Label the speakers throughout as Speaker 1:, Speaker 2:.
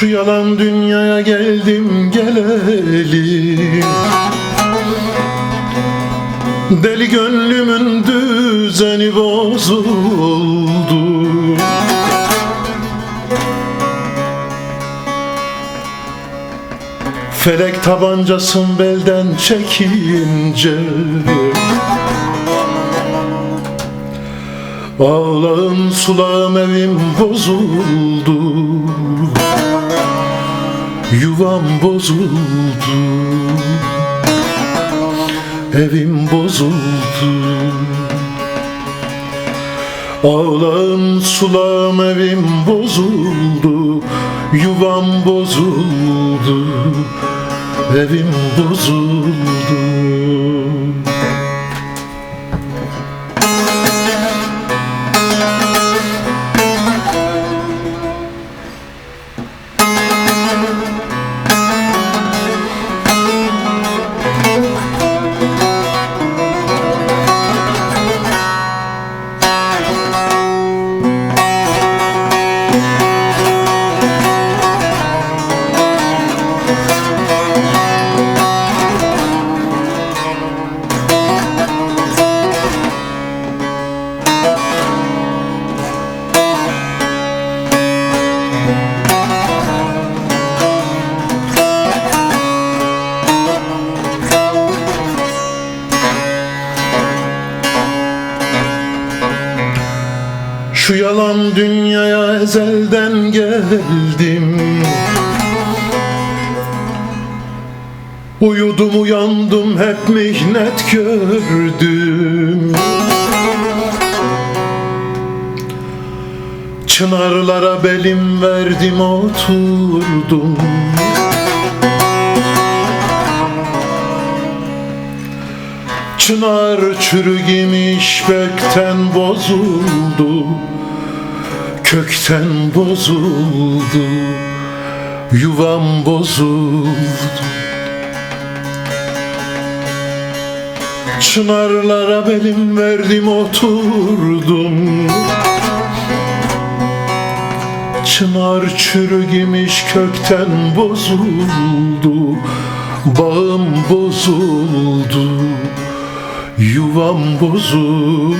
Speaker 1: Şu yalan dünyaya geldim geleli, deli gönlümün düzeni bozuldu. Felek tabancasın belden çekince, ağlağım sulağım evim bozuldu, yuvam bozuldu, evim bozuldu. Ağlağım sulağım evim bozuldu, yuvam bozuldu, evim bozuldu. Şu yalan dünyaya ezelden geldim, uyudum uyandım hep mihnet gördüm. Çınarlara belim verdim oturdum, çınar çürük imiş bekten bozuldu, kökten bozuldu, yuvam bozuldu. Çınarlara belim verdim oturdum, çınar çürük imiş kökten bozuldu, bağım bozuldu, yuvam bozuldu.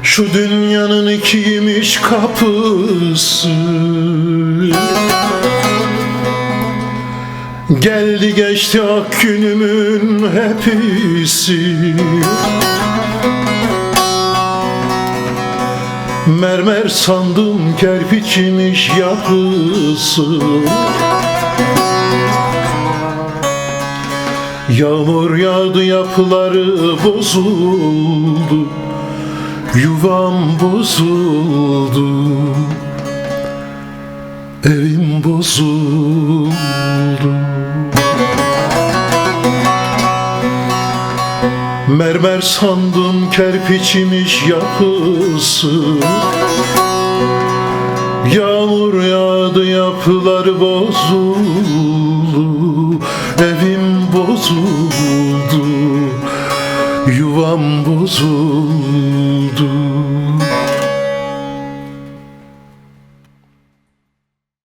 Speaker 1: Şu dünyanın ikiymiş kapısı, geldi geçti ak günümün hepsi. Mermer sandım kerpiçmiş yapısı, yağmur yağdı yapıları bozuldu, yuvam bozuldu, evim bozuldu. Mermer sandım kerpiçmiş yapısı, yağmur yağdı yapıları bozuldu, evim bozuldu, yuvam bozuldu.